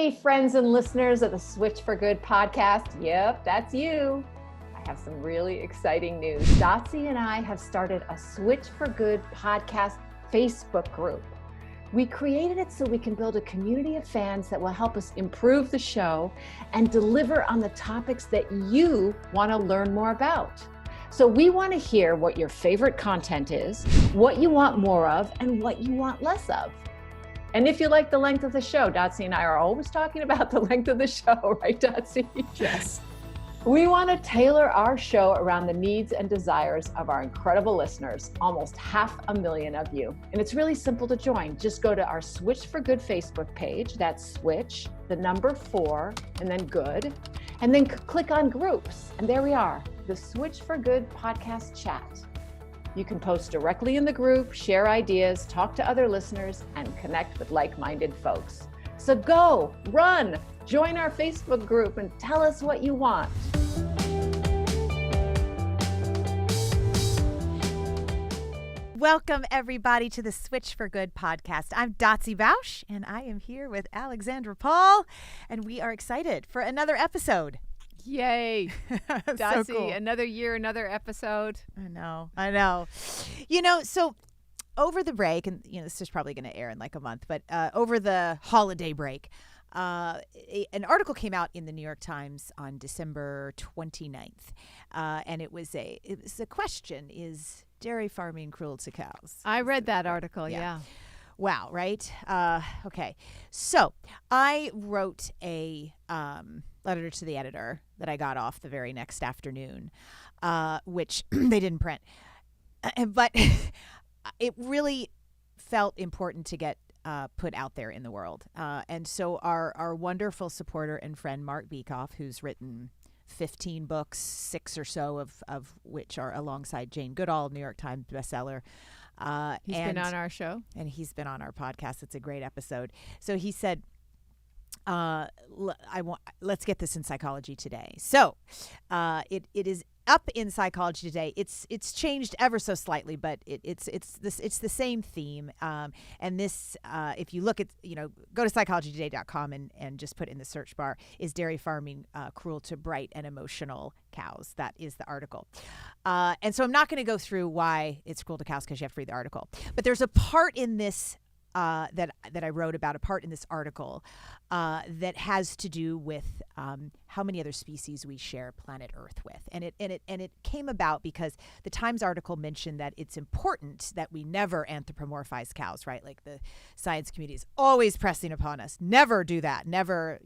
Hey, friends and listeners of the Switch for Good podcast. Yep, that's you. I have some really exciting news. Dotsie and I have started a Switch for Good podcast Facebook group. We created it so we can build a community of fans that will help us improve the show and deliver on the topics that you want to learn more about. So we want to hear what your favorite content is, what you want more of, and what you want less of. And if you like the length of the show, Dotsie and I are always talking about the length of the show, right, Dotsie? Yes. We want to tailor our show around the needs and desires of our incredible listeners, almost 500,000 of you. And it's really simple to join. Just go to our Switch for Good Facebook page. That's Switch, the number 4, and then Good. And then click on groups. And there we are, the Switch for Good podcast chat. You can post directly in the group, share ideas, talk to other listeners, and connect with like-minded folks. So go, run, join our Facebook group and tell us what you want. Welcome, everybody, to the Switch for Good podcast. I'm Dotsie Bausch, and I am here with Alexandra Paul, and we are excited for another episode. Yay. Dotsie, so cool. Another year, another episode. I know. So over the break, and this is probably going to air in like a month, but over the holiday break, an article came out in the New York Times on December 29th, and it was a question: is dairy farming cruel to cows? I read that article, yeah. Wow, right? Okay. So I wrote a letter to the editor that I got off the very next afternoon, which they didn't print. But it really felt important to get put out there in the world. And so our wonderful supporter and friend, Mark Beekoff, who's written 15 books, 6 or so of which are alongside Jane Goodall, New York Times bestseller. He's been on our show. And he's been on our podcast. It's a great episode. So he said, let's get this in Psychology Today. So it is up in Psychology Today. It's changed ever so slightly, but it's the same theme. And this, if you look at, go to psychologytoday.com and just put in the search bar, is dairy farming cruel to bright and emotional cows? That is the article. And so I'm not going to go through why it's cruel to cows because you have to read the article. But there's a part in this that I wrote about, a part in this article that has to do with how many other species we share planet Earth with, and it came about because the Times article mentioned that it's important that we never anthropomorphize cows, right? Like the science community is always pressing upon us, never do that, never,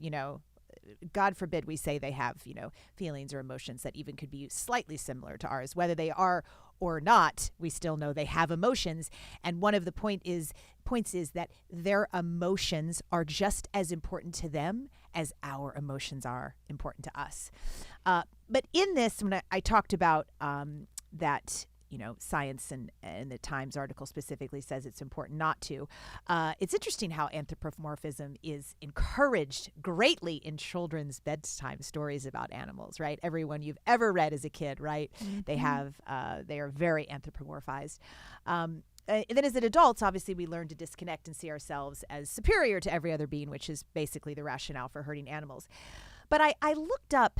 God forbid we say they have, feelings or emotions that even could be slightly similar to ours, whether they are or not. We still know they have emotions. And one of the points is that their emotions are just as important to them as our emotions are important to us. But in this, when I talked about that, science and the Times article specifically says it's important not to. It's interesting how anthropomorphism is encouraged greatly in children's bedtime stories about animals, right? Everyone you've ever read as a kid, right? Mm-hmm. They are very anthropomorphized. And then as adults, obviously, we learn to disconnect and see ourselves as superior to every other being, which is basically the rationale for hurting animals. But I looked up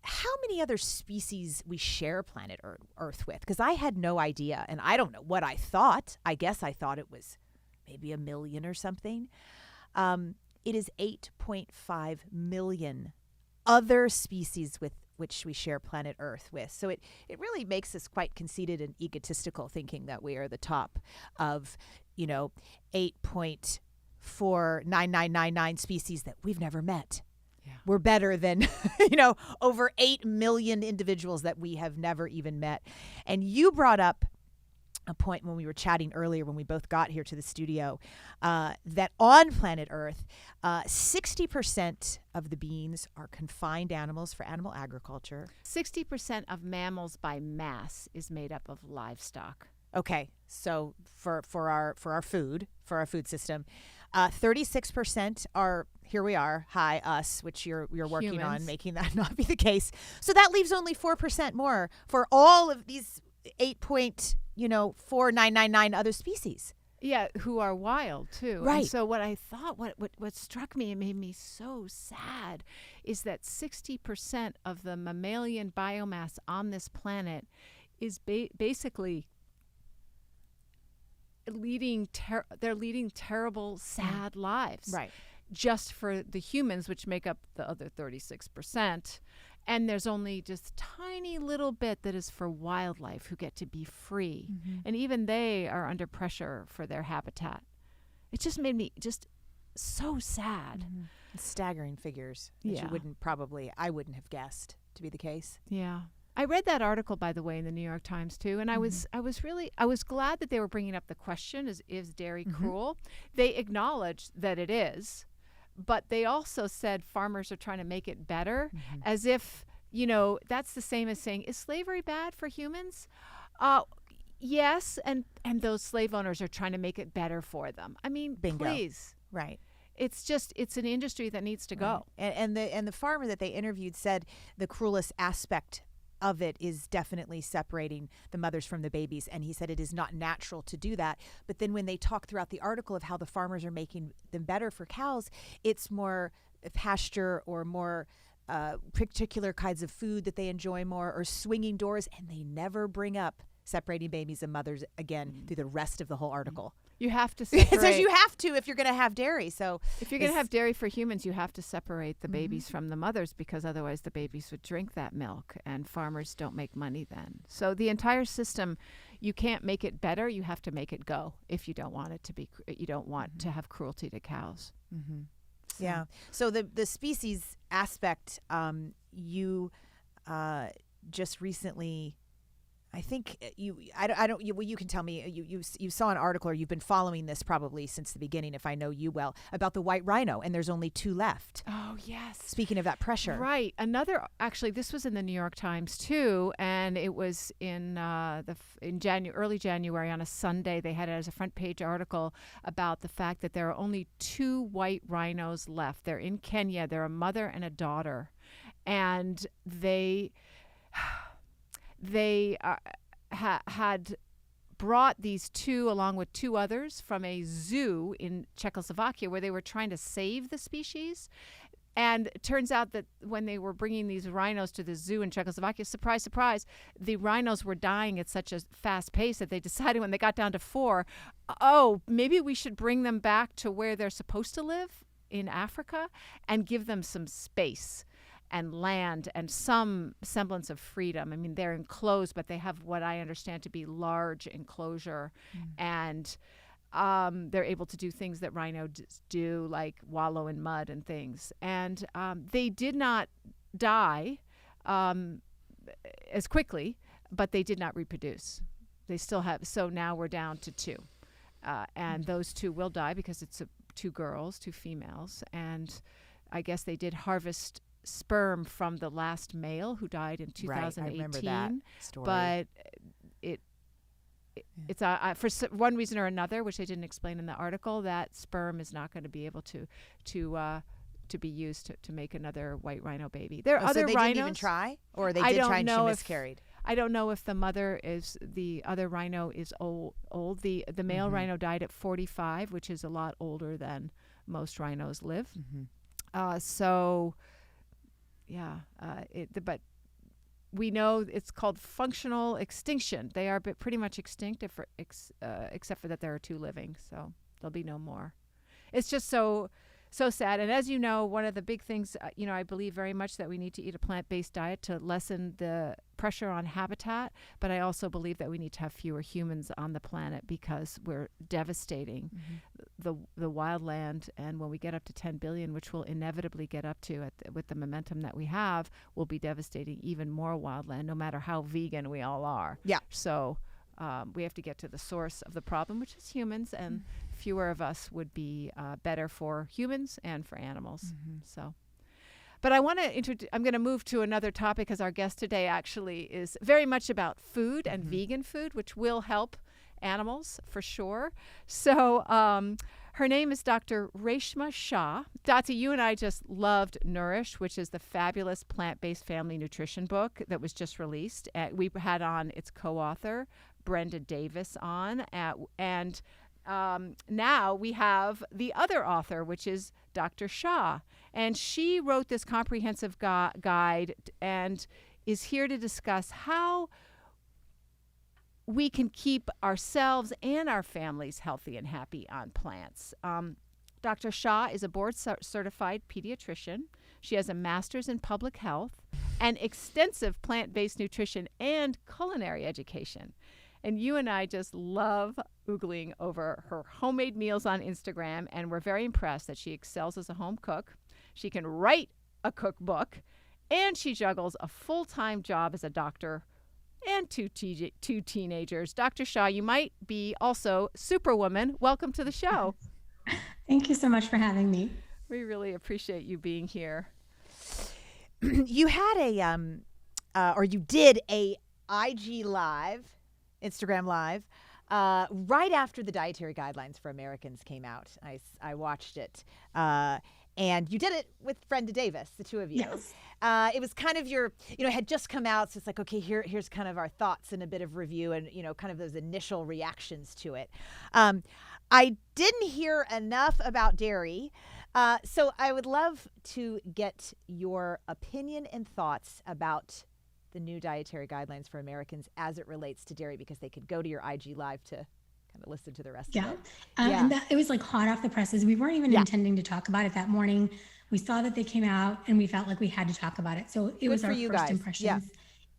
how many other species we share planet Earth with, because I had no idea, and I don't know what I thought. I guess I thought it was maybe 1 million or something. It is 8.5 million other species with which we share planet Earth with. So it really makes us quite conceited and egotistical, thinking that we are the top of, 8.49999 species that we've never met. Yeah. We're better than, over 8 million individuals that we have never even met. And you brought up a point when we were chatting earlier, when we both got here to the studio, that on planet Earth, 60% of the beings are confined animals for animal agriculture. 60% of mammals by mass is made up of livestock. Okay, so for our food system, 36% are, here we are, us, which you're working Humans. on making that not be the case. So that leaves only 4% more for all of these 8.4999 other species. Yeah, who are wild too. Right. And so what I thought, what struck me and made me so sad, is that 60% of the mammalian biomass on this planet is basically leading terrible, sad lives. Right. Just for the humans, which make up the other 36%. And there's only just tiny little bit that is for wildlife who get to be free. Mm-hmm. And even they are under pressure for their habitat. It just made me just so sad. Mm-hmm. Staggering figures that I wouldn't have guessed to be the case. Yeah. I read that article, by the way, in the New York Times too, and I was glad that they were bringing up the question: is dairy cruel? They acknowledged that it is, but they also said farmers are trying to make it better, as if that's the same as saying, is slavery bad for humans? Yes, and those slave owners are trying to make it better for them. I mean, Bingo. Please, Right. it's an industry that needs to go. And the farmer that they interviewed said the cruelest aspect of it is definitely separating the mothers from the babies, and he said it is not natural to do that. But then when they talk throughout the article of how the farmers are making them better for cows, it's more pasture or more particular kinds of food that they enjoy more, or swinging doors, and they never bring up separating babies and mothers again through the rest of the whole article. You have to separate. It says you have to if you're going to have dairy. So if you're going to have dairy for humans, you have to separate the babies from the mothers, because otherwise the babies would drink that milk, and farmers don't make money then. So the entire system, you can't make it better. You have to make it go if you don't want it to be. You don't want to have cruelty to cows. Mm-hmm. So. Yeah. So the species aspect, you just recently. I think you can tell me, you saw an article, or you've been following this probably since the beginning, if I know you well, about the white rhino, and there's only 2 left. Oh, yes. Speaking of that pressure. Right. Actually, this was in the New York Times too, and it was in early January on a Sunday. They had it as a front page article about the fact that there are only 2 white rhinos left. They're in Kenya. They're a mother and a daughter, and they had brought these 2 along with 2 others from a zoo in Czechoslovakia, where they were trying to save the species. And it turns out that when they were bringing these rhinos to the zoo in Czechoslovakia, surprise, surprise, the rhinos were dying at such a fast pace that they decided, when they got down to 4, maybe we should bring them back to where they're supposed to live in Africa and give them some space and land and some semblance of freedom. I mean, they're enclosed, but they have what I understand to be large enclosure, and they're able to do things that rhinos do, like wallow in mud and things. And they did not die as quickly, but they did not reproduce. They still have. So now we're down to 2, and those 2 will die because it's 2 girls, 2 females, and I guess they did harvest sperm from the last male who died in 2018. Right, I remember that story. But it's for one reason or another, which they didn't explain in the article, that sperm is not going to be able to be used to make another white rhino baby. There are other so they rhinos. Didn't even try, or they did try and she miscarried. I don't know if the other rhino is old. The male rhino died at 45, which is a lot older than most rhinos live. But we know it's called functional extinction. They are pretty much extinct, except for that there are 2 living, so there'll be no more. It's just so sad. And as you know, one of the big things, I believe very much that we need to eat a plant-based diet to lessen the pressure on habitat, but I also believe that we need to have fewer humans on the planet, because we're devastating the wildland. And when we get up to 10 billion, which we'll inevitably get up to with the momentum that we have, we'll be devastating even more wildland, no matter how vegan we all are. Yeah. So we have to get to the source of the problem, which is humans, and fewer of us would be better for humans and for animals. So, but I want to I'm going to move to another topic, because our guest today actually is very much about food and vegan food, which will help animals for sure. So her name is Dr. Reshma Shah. Dati, you and I just loved Nourish, which is the fabulous plant-based family nutrition book that was just released. We had on its co-author, Brenda Davis, on, and now we have the other author, which is Dr. Shah. And she wrote this comprehensive guide and is here to discuss how we can keep ourselves and our families healthy and happy on plants. Dr. Shah is a board-certified pediatrician. She has a master's in public health and extensive plant-based nutrition and culinary education. And you and I just love oogling over her homemade meals on Instagram, and we're very impressed that she excels as a home cook. She can write a cookbook, and she juggles a full-time job as a doctor and two teenagers. Dr. Shah, you might be also Superwoman. Welcome to the show. Thank you so much for having me. We really appreciate you being here. You had or you did a IG Live, Instagram Live, right after the Dietary Guidelines for Americans came out. I watched it. And you did it with Brenda Davis, the two of you. Yes. It was kind of your, it had just come out. So it's like, okay, here's kind of our thoughts and a bit of review and, kind of those initial reactions to it. I didn't hear enough about dairy. So I would love to get your opinion and thoughts about the new Dietary Guidelines for Americans as it relates to dairy, because they could go to your IG Live to kind of listen to the rest of it. And it was like hot off the presses. We weren't even intending to talk about it that morning. We saw that they came out and we felt like we had to talk about it. So it was our first impressions. Yeah.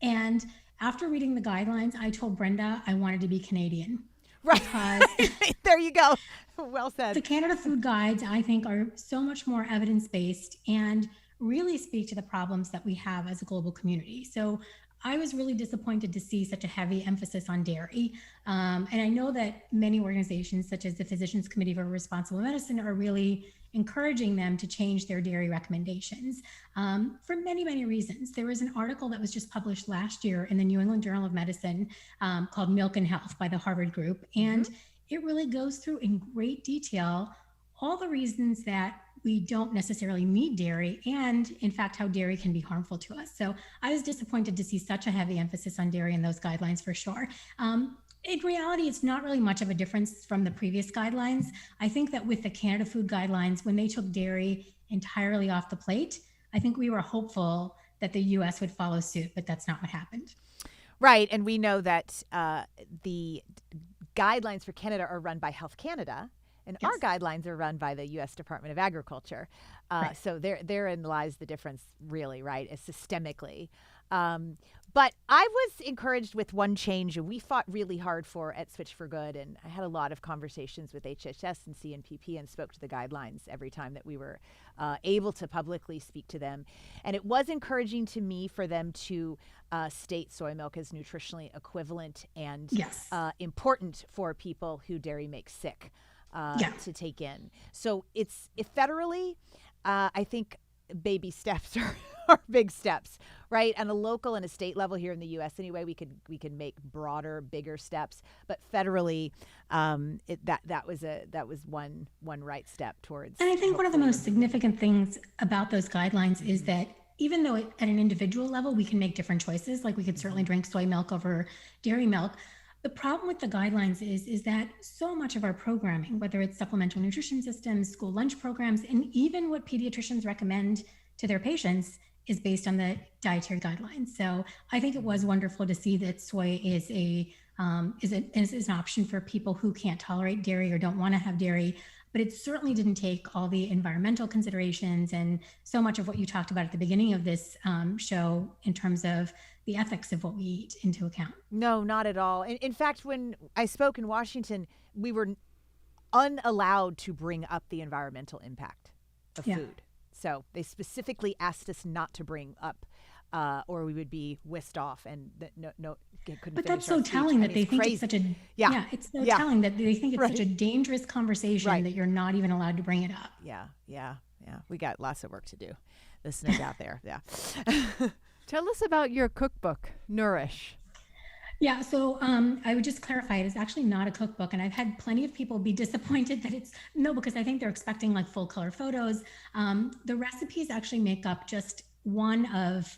And after reading the guidelines, I told Brenda I wanted to be Canadian. Right. Because there you go. Well said. The Canada Food Guides, I think, are so much more evidence-based and really speak to the problems that we have as a global community. So I was really disappointed to see such a heavy emphasis on dairy. And I know that many organizations, such as the Physicians Committee for Responsible Medicine, are really encouraging them to change their dairy recommendations for many, many reasons. There was an article that was just published last year in the New England Journal of Medicine called Milk and Health by the Harvard Group. And it really goes through in great detail all the reasons that we don't necessarily need dairy, and in fact, how dairy can be harmful to us. So I was disappointed to see such a heavy emphasis on dairy in those guidelines for sure. In reality, it's not really much of a difference from the previous guidelines. I think that with the Canada Food Guidelines, when they took dairy entirely off the plate, I think we were hopeful that the US would follow suit, but that's not what happened. Right, and we know that the guidelines for Canada are run by Health Canada, and our guidelines are run by the U.S. Department of Agriculture. So therein lies the difference, really, right, is systemically. But I was encouraged with one change, and we fought really hard for at Switch for Good, and I had a lot of conversations with HHS and CNPP and spoke to the guidelines every time that we were able to publicly speak to them. And it was encouraging to me for them to state soy milk as nutritionally equivalent and important for people who dairy makes sick. To take in. So it's federally, I think baby steps are big steps, right? On a local and a state level here in the U.S. anyway, we could make broader, bigger steps. But federally, that was one right step towards. And I think one of the most significant things about those guidelines is that even though at an individual level we can make different choices, like we could certainly drink soy milk over dairy milk. The problem with the guidelines is that so much of our programming, whether it's supplemental nutrition systems, school lunch programs, and even what pediatricians recommend to their patients is based on the dietary guidelines. So I think it was wonderful to see that soy is an option for people who can't tolerate dairy or don't want to have dairy. But it certainly didn't take all the environmental considerations and so much of what you talked about at the beginning of this show in terms of the ethics of what we eat into account. No, not at all. In fact, when I spoke in Washington, we were unallowed to bring up the environmental impact of food. So they specifically asked us not to bring up, or we would be whisked off and couldn't. But that's so telling that they think it's such a it's so telling that they think it's such a dangerous conversation that you're not even allowed to bring it up. Yeah. We got lots of work to do, listeners out there. Yeah. Tell us about your cookbook, Nourish. Yeah, so I would just clarify, it is actually not a cookbook. And I've had plenty of people be disappointed that because I think they're expecting like full color photos. The recipes actually make up just one of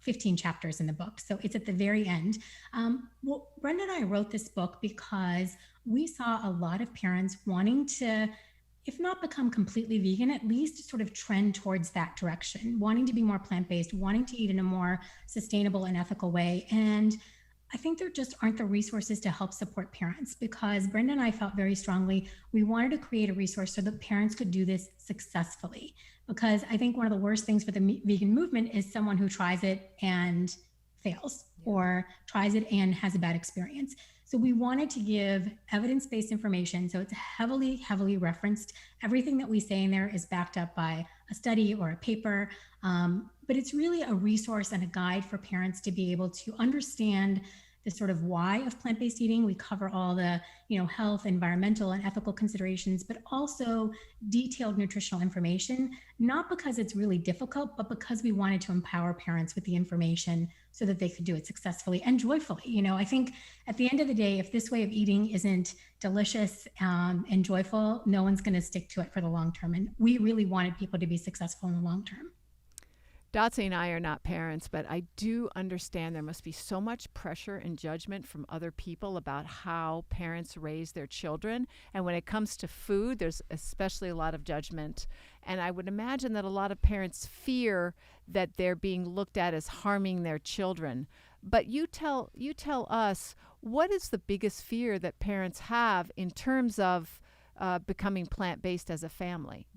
15 chapters in the book. So it's at the very end. Brenda and I wrote this book because we saw a lot of parents wanting to, if not become completely vegan, at least sort of trend towards that direction, wanting to be more plant-based, wanting to eat in a more sustainable and ethical way. And I think there just aren't the resources to help support parents, because Brenda and I felt very strongly we wanted to create a resource so that parents could do this successfully. Because I think one of the worst things for the vegan movement is someone who tries it and fails, or tries it and has a bad experience. So we wanted to give evidence-based information. So it's heavily, heavily referenced. Everything that we say in there is backed up by a study or a paper. But it's really a resource and a guide for parents to be able to understand the sort of why of plant-based eating. We cover all the, health, environmental, and ethical considerations, but also detailed nutritional information, not because it's really difficult, but because we wanted to empower parents with the information so that they could do it successfully and joyfully. I think at the end of the day, if this way of eating isn't delicious and joyful, no one's going to stick to it for the long term. And we really wanted people to be successful in the long term. Dotsie and I are not parents, but I do understand there must be so much pressure and judgment from other people about how parents raise their children. And when it comes to food, there's especially a lot of judgment. And I would imagine that a lot of parents fear that they're being looked at as harming their children. But you tell us, what is the biggest fear that parents have in terms of becoming plant-based as a family?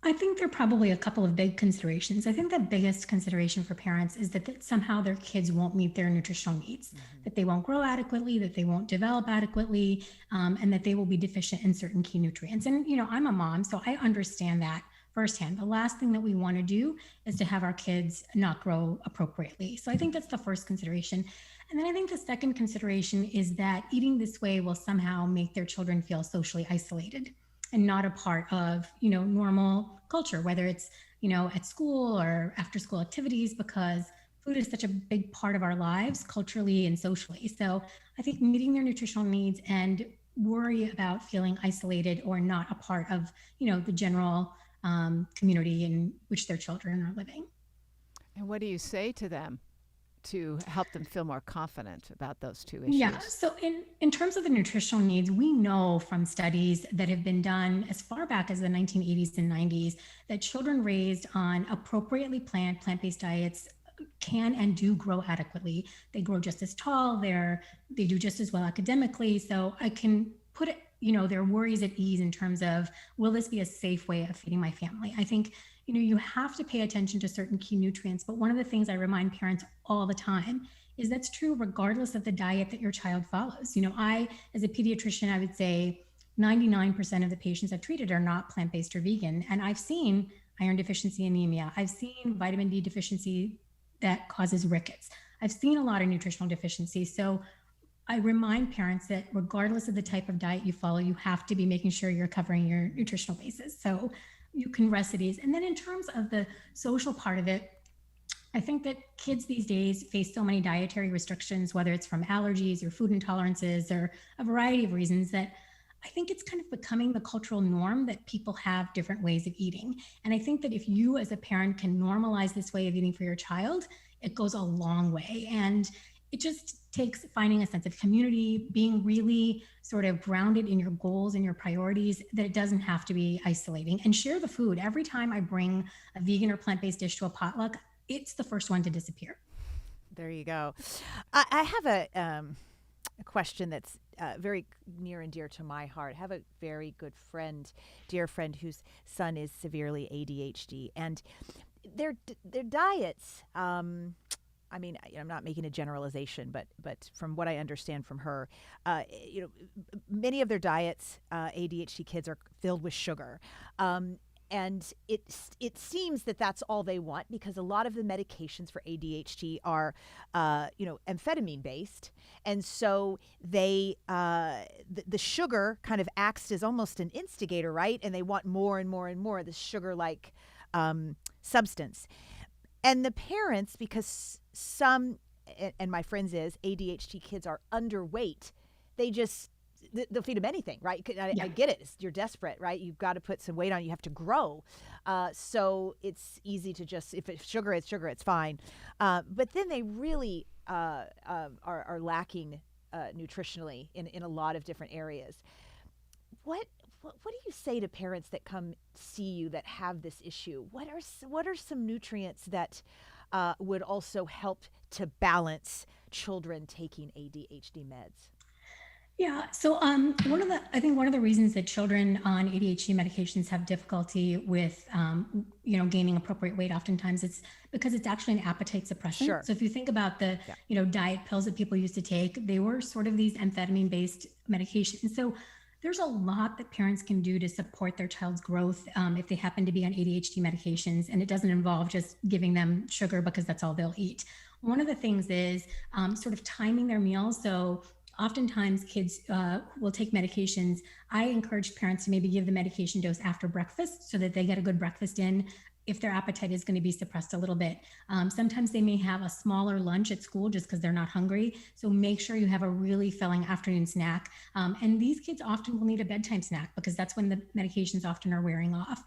I think there are probably a couple of big considerations. I think the biggest consideration for parents is that somehow their kids won't meet their nutritional needs, that they won't grow adequately, that they won't develop adequately, and that they will be deficient in certain key nutrients. And, I'm a mom, so I understand that firsthand. The last thing that we want to do is to have our kids not grow appropriately. So I think that's the first consideration. And then I think the second consideration is that eating this way will somehow make their children feel socially isolated and not a part of, normal culture, whether it's, at school or after school activities, because food is such a big part of our lives culturally and socially. So I think meeting their nutritional needs and worry about feeling isolated or not a part of, the general community in which their children are living. And what do you say to them to help them feel more confident about those two issues? Yeah. So in terms of the nutritional needs, we know from studies that have been done as far back as the 1980s and 90s that children raised on appropriately plant-based diets can and do grow adequately. They grow just as tall. They do just as well academically. So I can put it, their worries at ease in terms of, will this be a safe way of feeding my family? I think you have to pay attention to certain key nutrients. But one of the things I remind parents all the time is that's true regardless of the diet that your child follows. I, as a pediatrician, I would say 99% of the patients I've treated are not plant-based or vegan. And I've seen iron deficiency anemia. I've seen vitamin D deficiency that causes rickets. I've seen a lot of nutritional deficiencies. So I remind parents that regardless of the type of diet you follow, you have to be making sure you're covering your nutritional bases. So you can rest at ease. And then in terms of the social part of it, I think that kids these days face so many dietary restrictions, whether it's from allergies or food intolerances or a variety of reasons, that I think it's kind of becoming the cultural norm that people have different ways of eating. And I think that if you as a parent can normalize this way of eating for your child, it goes a long way. And it just takes finding a sense of community, being really sort of grounded in your goals and your priorities, that it doesn't have to be isolating, and share the food. Every time I bring a vegan or plant-based dish to a potluck, it's the first one to disappear. There you go. I have a question that's very near and dear to my heart. I have a very good friend, dear friend, whose son is severely ADHD, and their diets. I mean, I'm not making a generalization, but from what I understand from her, many of their diets, ADHD kids, are filled with sugar. And it seems that that's all they want, because a lot of the medications for ADHD are, amphetamine based. And so they, the sugar kind of acts as almost an instigator, right? And they want more and more and more of this sugar-like substance. And the parents, because some, and my friends is, ADHD kids are underweight, they'll feed them anything, right? I get it. You're desperate, right? You've got to put some weight on. You have to grow. So it's easy to just, if it's sugar, it's fine. But then they really are lacking nutritionally in a lot of different areas. What do you say to parents that come see you that have this issue? What are some nutrients that would also help to balance children taking ADHD meds? Yeah. So I think one of the reasons that children on ADHD medications have difficulty with, gaining appropriate weight, oftentimes it's because it's actually an appetite suppressant. Sure. So if you think about the, diet pills that people used to take, they were sort of these amphetamine-based medications. So there's a lot that parents can do to support their child's growth if they happen to be on ADHD medications, and it doesn't involve just giving them sugar because that's all they'll eat. One of the things is sort of timing their meals. So oftentimes kids will take medications. I encourage parents to maybe give the medication dose after breakfast so that they get a good breakfast in if their appetite is going to be suppressed a little bit. Sometimes they may have a smaller lunch at school just because they're not hungry. So make sure you have a really filling afternoon snack. And these kids often will need a bedtime snack because that's when the medications often are wearing off.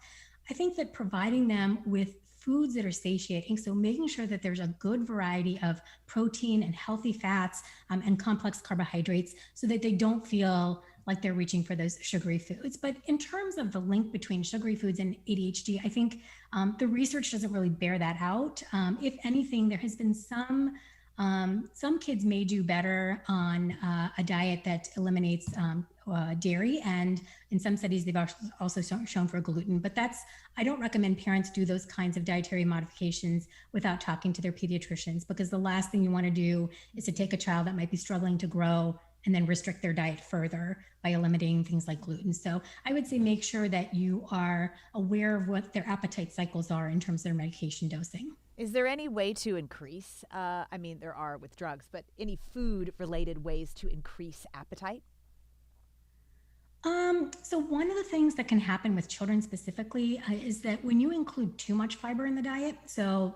I think that providing them with foods that are satiating, so making sure that there's a good variety of protein and healthy fats and complex carbohydrates so that they don't feel like they're reaching for those sugary foods. But in terms of the link between sugary foods and ADHD, I think the research doesn't really bear that out. If anything, there has been some kids may do better on a diet that eliminates dairy, and in some studies they've also shown for gluten. But I don't recommend parents do those kinds of dietary modifications without talking to their pediatricians, because the last thing you want to do is to take a child that might be struggling to grow and then restrict their diet further by eliminating things like gluten. So I would say make sure that you are aware of what their appetite cycles are in terms of their medication dosing. Is there any way to increase, there are with drugs, but any food-related ways to increase appetite? So one of the things that can happen with children specifically is that when you include too much fiber in the diet, so,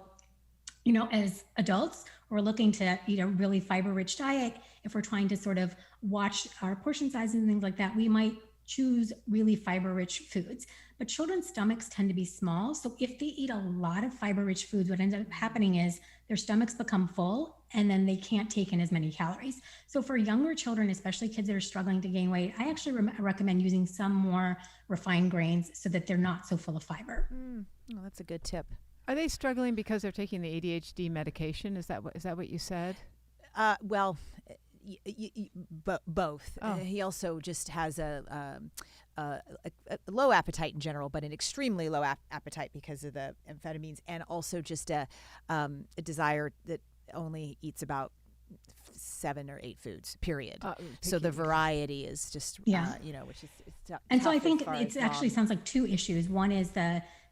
as adults, we're looking to eat a really fiber-rich diet. If we're trying to sort of watch our portion sizes and things like that, we might choose really fiber-rich foods. But children's stomachs tend to be small. So if they eat a lot of fiber-rich foods, what ends up happening is their stomachs become full and then they can't take in as many calories. So for younger children, especially kids that are struggling to gain weight, I actually recommend using some more refined grains so that they're not so full of fiber. Oh, that's a good tip. Are they struggling because they're taking the ADHD medication? Is that what you said? Both. Oh. He also just has a low appetite in general, but an extremely low appetite because of the amphetamines, and also just a desire that only eats about 7 or 8 foods, period. So the variety is just, which is tough. And so I think it actually sounds like two issues. One is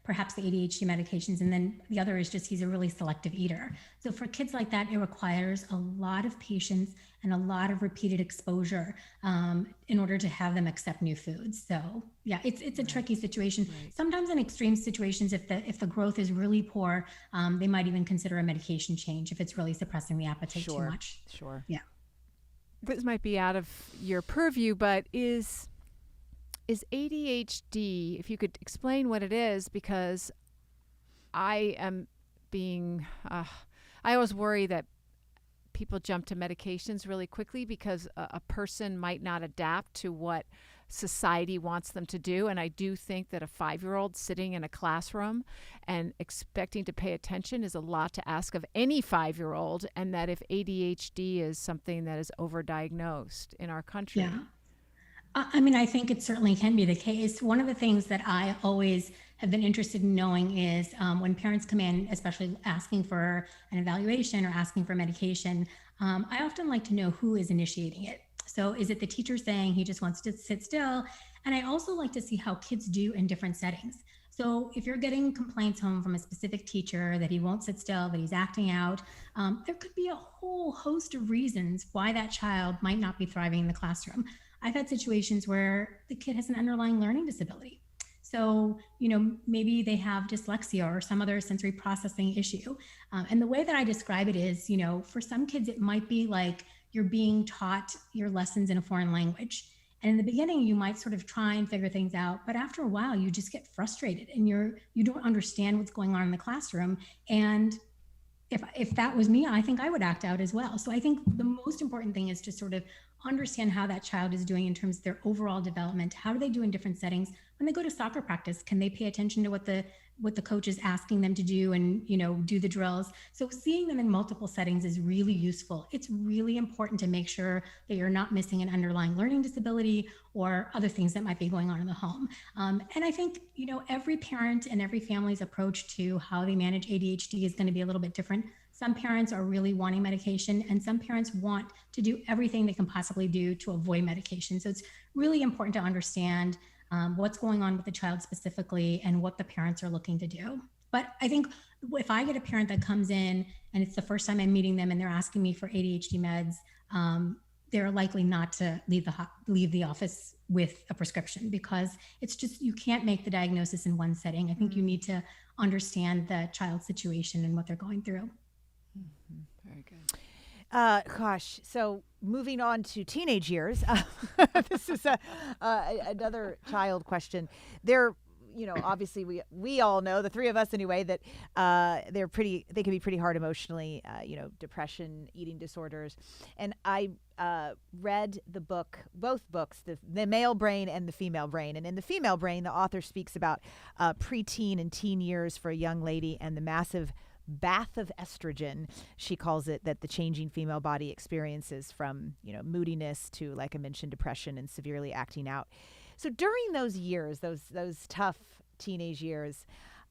perhaps the ADHD medications, and then the other is just he's a really selective eater. So for kids like that, it requires a lot of patience and a lot of repeated exposure in order to have them accept new foods. So yeah, it's a tricky situation. Right. Sometimes in extreme situations, if the growth is really poor, they might even consider a medication change if it's really suppressing the appetite too much. Sure. Yeah. This might be out of your purview, but is ADHD, if you could explain what it is, because I am I always worry that people jump to medications really quickly because a person might not adapt to what society wants them to do. And I do think that a 5-year-old sitting in a classroom and expecting to pay attention is a lot to ask of any 5-year-old, and that if ADHD is something that is overdiagnosed in our country. Yeah. I think it certainly can be the case. One of the things that I always have been interested in knowing is when parents come in, especially asking for an evaluation or asking for medication, I often like to know who is initiating it. So is it the teacher saying he just wants to sit still? And I also like to see how kids do in different settings. So if you're getting complaints home from a specific teacher that he won't sit still, that he's acting out, there could be a whole host of reasons why that child might not be thriving in the classroom. I've had situations where the kid has an underlying learning disability. So, maybe they have dyslexia or some other sensory processing issue. And the way that I describe it is, for some kids, it might be like you're being taught your lessons in a foreign language. And in the beginning, you might sort of try and figure things out. But after a while, you just get frustrated and you don't understand what's going on in the classroom. And if that was me, I think I would act out as well. So I think the most important thing is to sort of understand how that child is doing in terms of their overall development. How do they do in different settings? When they go to soccer practice, can they pay attention to what the coach is asking them to do and, do the drills? So seeing them in multiple settings is really useful. It's really important to make sure that you're not missing an underlying learning disability or other things that might be going on in the home. And I think, every parent and every family's approach to how they manage ADHD is going to be a little bit different. Some parents are really wanting medication, and some parents want to do everything they can possibly do to avoid medication. So it's really important to understand what's going on with the child specifically and what the parents are looking to do. But I think if I get a parent that comes in and it's the first time I'm meeting them and they're asking me for ADHD meds, they're likely not to leave the office with a prescription, because it's just, you can't make the diagnosis in one setting. I think you need to understand the child's situation and what they're going through. Very good. Gosh, so moving on to teenage years, this is another child question. They're, obviously we all know, the three of us anyway, that they can be pretty hard emotionally, depression, eating disorders. And I read both books, the male brain and the female brain. And in the female brain, the author speaks about preteen and teen years for a young lady and the massive bath of estrogen, she calls it, that the changing female body experiences, from moodiness to, like I mentioned, depression and severely acting out. So during those years, those tough teenage years,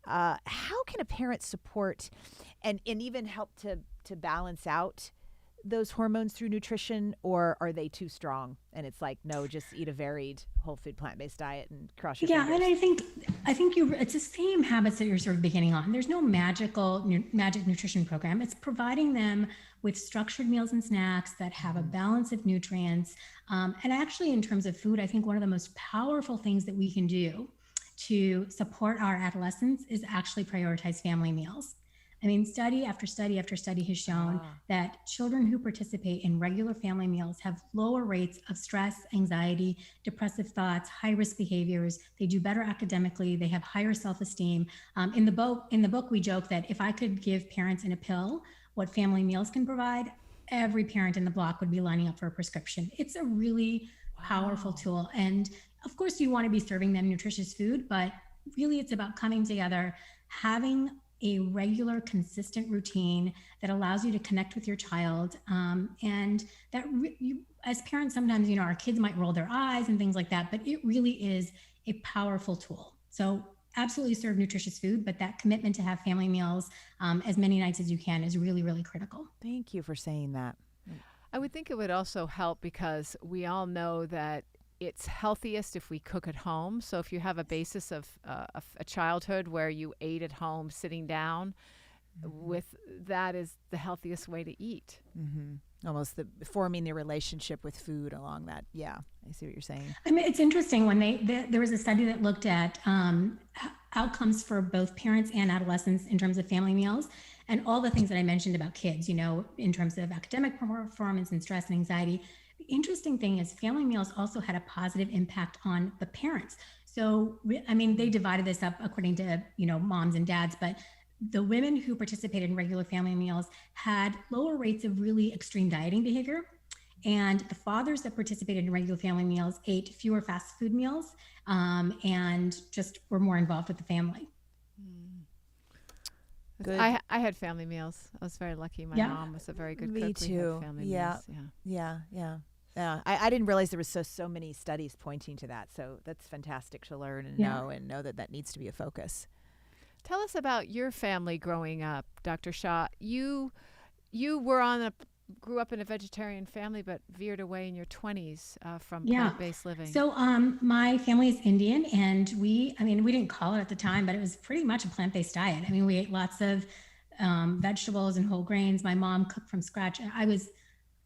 how can a parent support and even help to balance out those hormones through nutrition, or are they too strong and it's like, no, just eat a varied whole food plant-based diet and cross your fingers? And I think it's the same habits that you're sort of beginning on. There's no magic nutrition program. It's providing them with structured meals and snacks that have a balance of nutrients. And actually, in terms of food, I think one of the most powerful things that we can do to support our adolescents is actually prioritize family meals. I mean, study after study after study has shown that children who participate in regular family meals have lower rates of stress, anxiety, depressive thoughts, high-risk behaviors. They do better academically. They have higher self-esteem. In the book, we joke that if I could give parents in a pill what family meals can provide, every parent in the block would be lining up for a prescription. It's a really powerful tool. And of course, you want to be serving them nutritious food, but really it's about coming together, having a regular, consistent routine that allows you to connect with your child. And that as parents, sometimes, our kids might roll their eyes and things like that, but it really is a powerful tool. So absolutely serve nutritious food, but that commitment to have family meals as many nights as you can is really, really critical. Thank you for saying that. I would think it would also help because we all know that it's healthiest if we cook at home. So if you have a basis of a childhood where you ate at home, sitting down, with that is the healthiest way to eat. Mm-hmm. Almost forming the relationship with food along that. Yeah, I see what you're saying. I mean, it's interesting when there was a study that looked at outcomes for both parents and adolescents in terms of family meals. And all the things that I mentioned about kids, in terms of academic performance and stress and anxiety. The interesting thing is family meals also had a positive impact on the parents. So, they divided this up according to, moms and dads, but the women who participated in regular family meals had lower rates of really extreme dieting behavior. And the fathers that participated in regular family meals ate fewer fast food meals and just were more involved with the family. Good. I had family meals. I was very lucky. My mom was a very good cook. Me too. Family Yeah. I didn't realize there was so many studies pointing to that. So that's fantastic to learn and know that needs to be a focus. Tell us about your family growing up, Dr. Shah. You grew up in a vegetarian family, but veered away in your 20s from plant-based living. So my family is Indian, and we didn't call it at the time, but it was pretty much a plant-based diet. I mean, we ate lots of vegetables and whole grains. My mom cooked from scratch.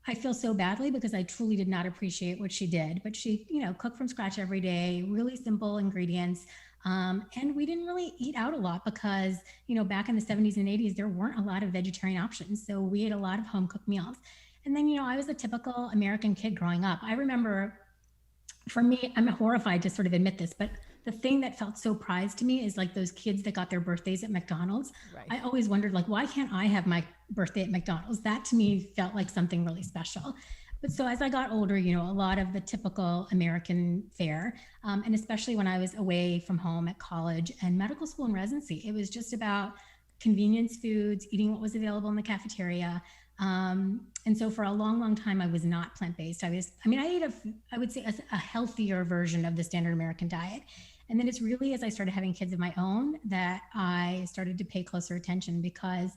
I feel so badly because I truly did not appreciate what she did, but she, cooked from scratch every day, really simple ingredients. And we didn't really eat out a lot because, back in the 70s and 80s, there weren't a lot of vegetarian options. So we ate a lot of home cooked meals. And then, I was a typical American kid growing up. I remember, for me, I'm horrified to sort of admit this, but the thing that felt so prized to me is like those kids that got their birthdays at McDonald's. Right. I always wondered, like, why can't I have my birthday at McDonald's? That to me felt like something really special. But so as I got older, you know, a lot of the typical American fare, and especially when I was away from home at college and medical school and residency, it was just about convenience foods, eating what was available in the cafeteria. And so for a long, long time, I was not plant-based. I ate I would say a healthier version of the standard American diet. And then it's really as I started having kids of my own that I started to pay closer attention, because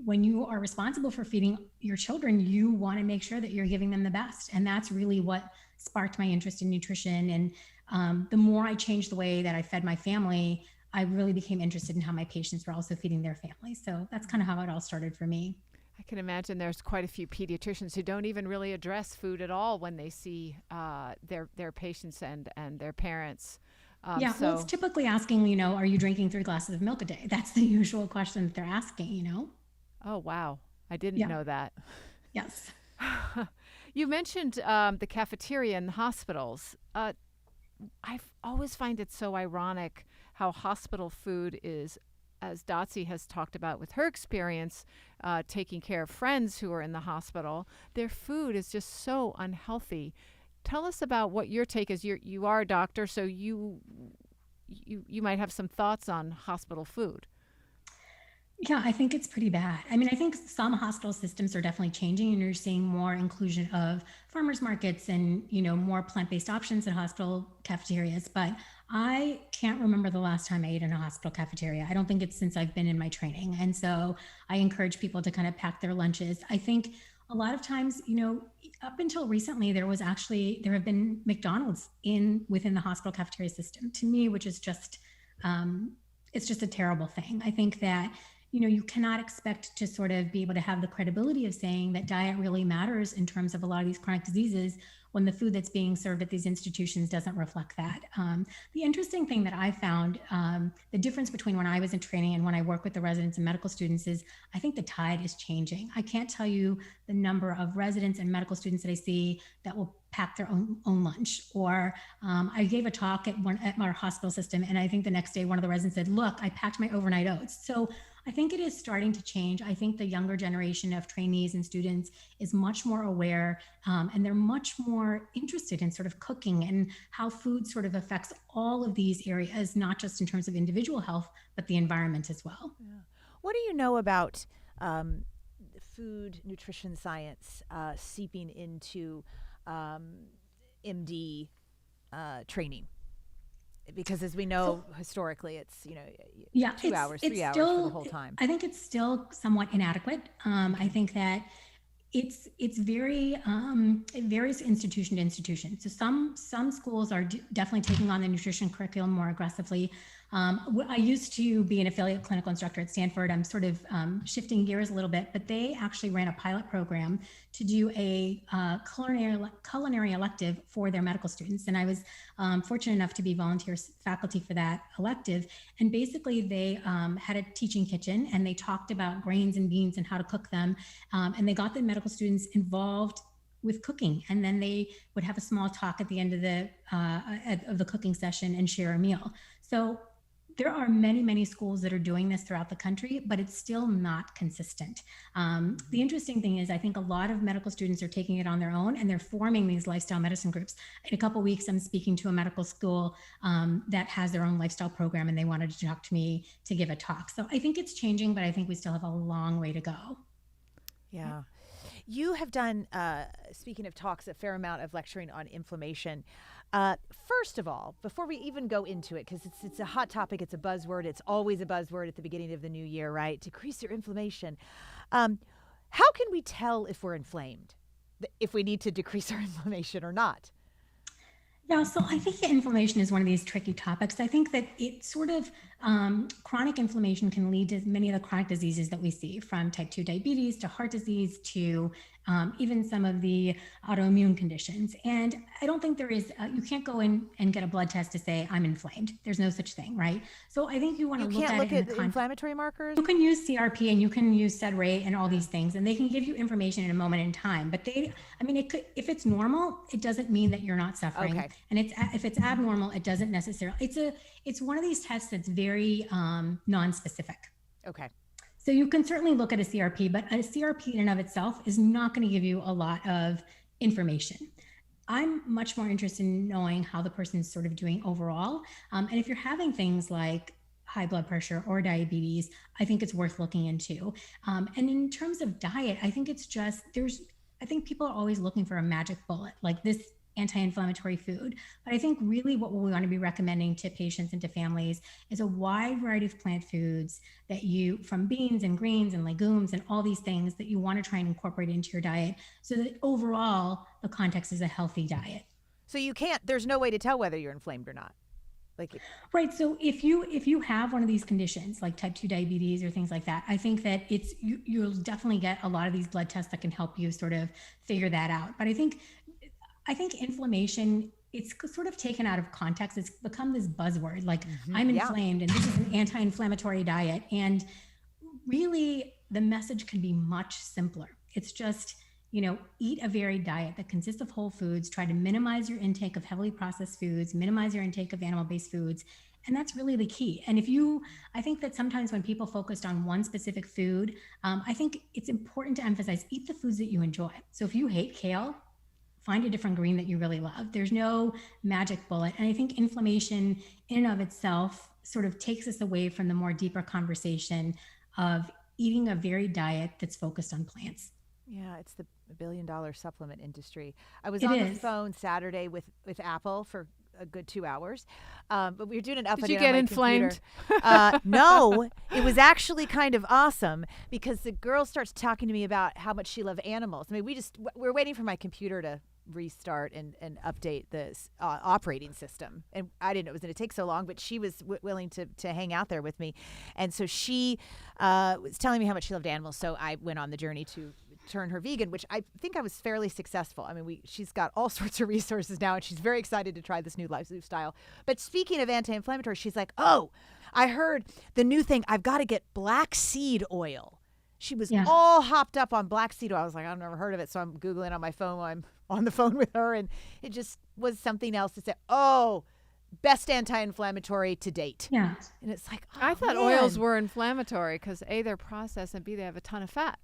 when you are responsible for feeding your children, you want to make sure that you're giving them the best. And that's really what sparked my interest in nutrition. And the more I changed the way that I fed my family, I really became interested in how my patients were also feeding their families. So that's kind of how it all started for me. I can imagine there's quite a few pediatricians who don't even really address food at all when they see their patients and their parents. Well, it's typically asking, you know, are you drinking 3 glasses of milk a day? That's the usual question that they're asking, you know? Oh, wow. I didn't know that. Yes. You mentioned the cafeteria in hospitals. I always find it so ironic how hospital food is, as Dotsie has talked about with her experience taking care of friends who are in the hospital, their food is just so unhealthy. Tell us about what your take is. You are a doctor, so you might have some thoughts on hospital food. Yeah, I think it's pretty bad. I mean, I think some hospital systems are definitely changing, and you're seeing more inclusion of farmers markets and, you know, more plant-based options in hospital cafeterias. But I can't remember the last time I ate in a hospital cafeteria. I don't think it's since I've been in my training. And so I encourage people to kind of pack their lunches. I think a lot of times, you know, up until recently, there have been McDonald's within the hospital cafeteria system, to me, which is just, it's just a terrible thing. I think that, you know, you cannot expect to sort of be able to have the credibility of saying that diet really matters in terms of a lot of these chronic diseases when the food that's being served at these institutions doesn't reflect that. The interesting thing that I found, the difference between when I was in training and when I work with the residents and medical students is I think the tide is changing. I can't tell you the number of residents and medical students that I see that will pack their own lunch. Or I gave a talk at our hospital system, and I think the next day one of the residents said, look, I packed my overnight oats. So I think it is starting to change. I think the younger generation of trainees and students is much more aware, and they're much more interested in sort of cooking and how food sort of affects all of these areas, not just in terms of individual health, but the environment as well. Yeah. What do you know about food nutrition science seeping into MD training? Because as we know, historically, it's, 2 hours, 3 hours for the whole time. I think it's still somewhat inadequate. I think that it varies institution to institution. So some schools are definitely taking on the nutrition curriculum more aggressively. I used to be an affiliate clinical instructor at Stanford. I'm sort of shifting gears a little bit, but they actually ran a pilot program to do a culinary elective for their medical students. And I was fortunate enough to be volunteer faculty for that elective. And basically they had a teaching kitchen, and they talked about grains and beans and how to cook them. And they got the medical students involved with cooking. And then they would have a small talk at the end of the cooking session and share a meal. So there are many, many schools that are doing this throughout the country, but it's still not consistent. The interesting thing is I think a lot of medical students are taking it on their own, and they're forming these lifestyle medicine groups. In a couple of weeks, I'm speaking to a medical school that has their own lifestyle program, and they wanted to talk to me to give a talk. So I think it's changing, but I think we still have a long way to go. Yeah. You have done, speaking of talks, a fair amount of lecturing on inflammation. First of all, before we even go into it, because it's a hot topic, it's a buzzword, it's always a buzzword at the beginning of the new year, right? Decrease your inflammation. How can we tell if we're inflamed, if we need to decrease our inflammation or not? Yeah, so I think that inflammation is one of these tricky topics. I think that it sort of chronic inflammation can lead to many of the chronic diseases that we see, from type 2 diabetes to heart disease to even some of the autoimmune conditions. And I don't think there is, you can't go in and get a blood test to say I'm inflamed. There's no such thing, right? So I think you want to look at it in the inflammatory markers. You can use CRP and you can use SED rate and all these things, and they can give you information in a moment in time. But it could, if it's normal, it doesn't mean that you're not suffering. Okay. And if it's abnormal, it doesn't necessarily. It's one of these tests that's very non-specific. Okay. So you can certainly look at a CRP, but a CRP in and of itself is not going to give you a lot of information. I'm much more interested in knowing how the person's sort of doing overall. And if you're having things like high blood pressure or diabetes, I think it's worth looking into. And in terms of diet, I think it's just, I think people are always looking for a magic bullet, like this anti-inflammatory food. But I think really what we want to be recommending to patients and to families is a wide variety of plant foods that from beans and greens and legumes and all these things that you want to try and incorporate into your diet, so that overall the context is a healthy diet. So there's no way to tell whether you're inflamed or not. Right. So if you have one of these conditions like type 2 diabetes or things like that, I think that you'll definitely get a lot of these blood tests that can help you sort of figure that out. But I think inflammation, it's sort of taken out of context. It's become this buzzword, like I'm inflamed and this is an anti-inflammatory diet. And really the message can be much simpler. It's just, eat a varied diet that consists of whole foods, try to minimize your intake of heavily processed foods, minimize your intake of animal-based foods. And that's really the key. And I think that sometimes when people focused on one specific food, I think it's important to emphasize, eat the foods that you enjoy. So if you hate kale, find a different green that you really love. There's no magic bullet. And I think inflammation in and of itself sort of takes us away from the more deeper conversation of eating a varied diet that's focused on plants. Yeah, it's the $1 billion supplement industry. I was on the phone Saturday with Apple for a good 2 hours, but we were doing an update. Did you get inflamed? No, it was actually kind of awesome because the girl starts talking to me about how much she loved animals. I mean, we're waiting for my computer to restart and update the operating system, and I didn't know it was going to take so long, but she was willing to hang out there with me, and so she was telling me how much she loved animals. So I went on the journey to turn her vegan, which I think I was fairly successful. I mean, she's got all sorts of resources now, and she's very excited to try this new lifestyle. But speaking of anti-inflammatory, she's like, "Oh, I heard the new thing. I've got to get black seed oil." She was all hopped up on black seed oil. I was like, I've never heard of it, so I'm Googling on my phone while I'm on the phone with her, and it just was something else to say, best anti-inflammatory to date. Yeah. And it's like, I thought oils were inflammatory because A, they're processed, and B, they have a ton of fat.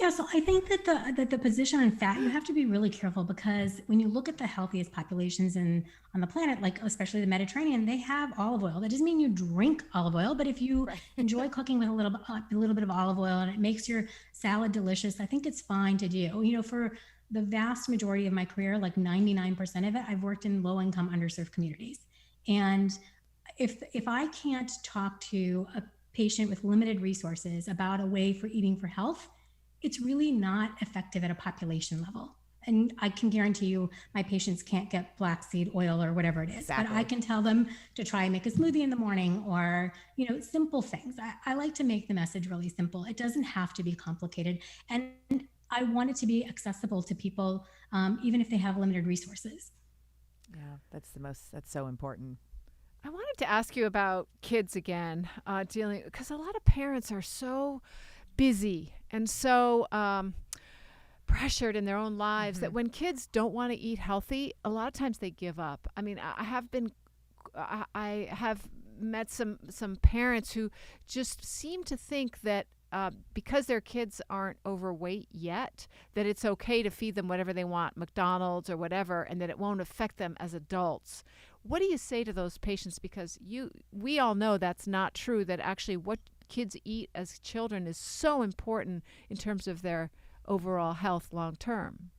Yeah, so I think that the position on fat, you have to be really careful, because when you look at the healthiest populations on the planet, like especially the Mediterranean, they have olive oil. That doesn't mean you drink olive oil, but if you enjoy cooking with a little bit of olive oil and it makes your salad delicious, I think it's fine to do. For the vast majority of my career, like 99% of it, I've worked in low-income, underserved communities. And if I can't talk to a patient with limited resources about a way for eating for health, it's really not effective at a population level. And I can guarantee you my patients can't get black seed oil or whatever it is. Exactly. But I can tell them to try and make a smoothie in the morning, or, simple things. I like to make the message really simple. It doesn't have to be complicated. And I want it to be accessible to people, even if they have limited resources. Yeah, that's so important. I wanted to ask you about kids again, because a lot of parents are so busy and so pressured in their own lives that when kids don't want to eat healthy, a lot of times they give up. I mean, I have met some parents who just seem to think that because their kids aren't overweight yet, that it's okay to feed them whatever they want, McDonald's or whatever, and that it won't affect them as adults. What do you say to those patients? Because we all know that's not true, that actually what kids eat as children is so important in terms of their overall health long term.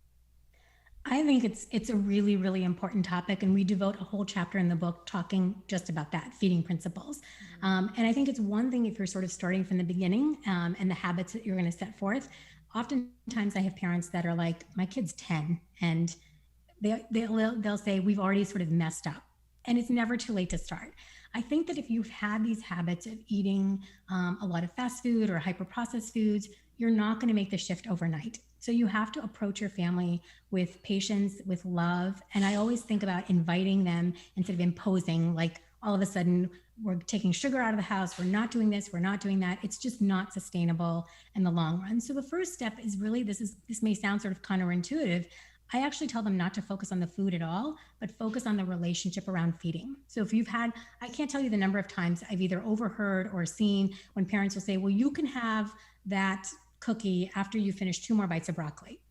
I think it's a really, really important topic, and we devote a whole chapter in the book talking just about that, feeding principles. And I think it's one thing if you're sort of starting from the beginning and the habits that you're going to set forth. Oftentimes I have parents that are like, my kid's 10, and they'll say, we've already sort of messed up. And it's never too late to start. I think that if you've had these habits of eating a lot of fast food or hyper-processed foods, you're not going to make the shift overnight. So you have to approach your family with patience, with love. And I always think about inviting them instead of imposing, like all of a sudden we're taking sugar out of the house, we're not doing this, we're not doing that. It's just not sustainable in the long run. So the first step is really, this may sound sort of counterintuitive. I actually tell them not to focus on the food at all, but focus on the relationship around feeding. So if you've had, I can't tell you the number of times I've either overheard or seen when parents will say, well, you can have that cookie after you finish 2 more bites of broccoli.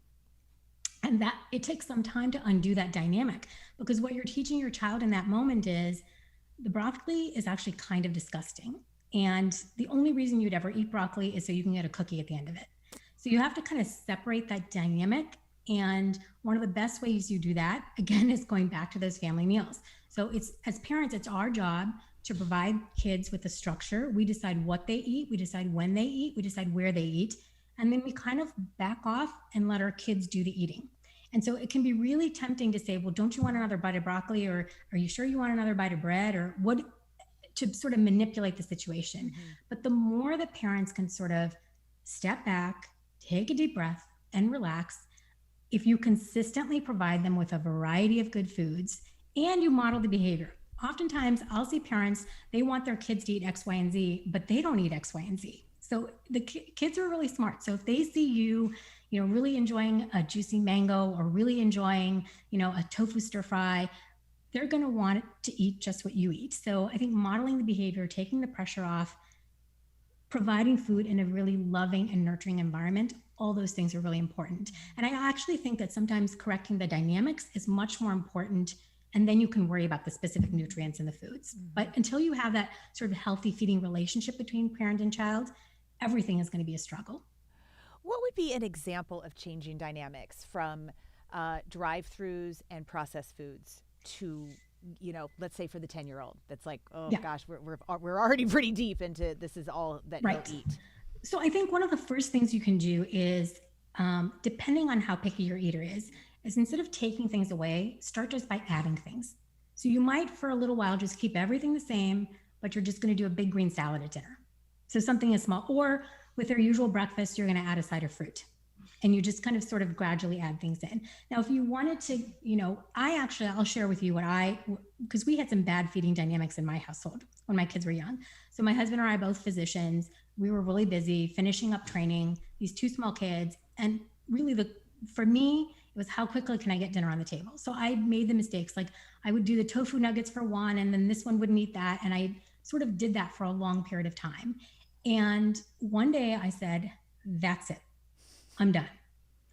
And that it takes some time to undo that dynamic, because what you're teaching your child in that moment is the broccoli is actually kind of disgusting. And the only reason you'd ever eat broccoli is so you can get a cookie at the end of it. So you have to kind of separate that dynamic. And one of the best ways you do that, again, is going back to those family meals. So it's, as parents, it's our job to provide kids with a structure. We decide what they eat, we decide when they eat, we decide where they eat, and then we kind of back off and let our kids do the eating. And so it can be really tempting to say, well, don't you want another bite of broccoli? Or are you sure you want another bite of bread? Or what, to sort of manipulate the situation. Mm-hmm. But the more that parents can sort of step back, take a deep breath, and relax, if you consistently provide them with a variety of good foods and you model the behavior. Oftentimes I'll see parents, they want their kids to eat X, Y, and Z, but they don't eat X, Y, and Z. So the kids are really smart. So if they see you, really enjoying a juicy mango or really enjoying, a tofu stir fry, they're going to want to eat just what you eat. So I think modeling the behavior, taking the pressure off, providing food in a really loving and nurturing environment, all those things are really important. And I actually think that sometimes correcting the dynamics is much more important, and then you can worry about the specific nutrients in the foods. Mm-hmm. But until you have that sort of healthy feeding relationship between parent and child, everything is going to be a struggle. What would be an example of changing dynamics from drive-throughs and processed foods to, let's say for the 10-year-old that's like, oh yeah. Gosh, we're already pretty deep into this is all that right. You'll eat. So I think one of the first things you can do is, depending on how picky your eater is instead of taking things away, start just by adding things. So you might for a little while just keep everything the same, but you're just going to do a big green salad at dinner. So something is small, or with their usual breakfast, you're going to add a side of fruit. And you just kind of sort of gradually add things in. Now, if you wanted to, I'll share with you because we had some bad feeding dynamics in my household when my kids were young. So my husband and I are both physicians. We were really busy finishing up training, these 2 small kids. And really for me, it was how quickly can I get dinner on the table? So I made the mistakes. Like I would do the tofu nuggets for one, and then this one wouldn't eat that. And I sort of did that for a long period of time. And one day I said, that's it. I'm done.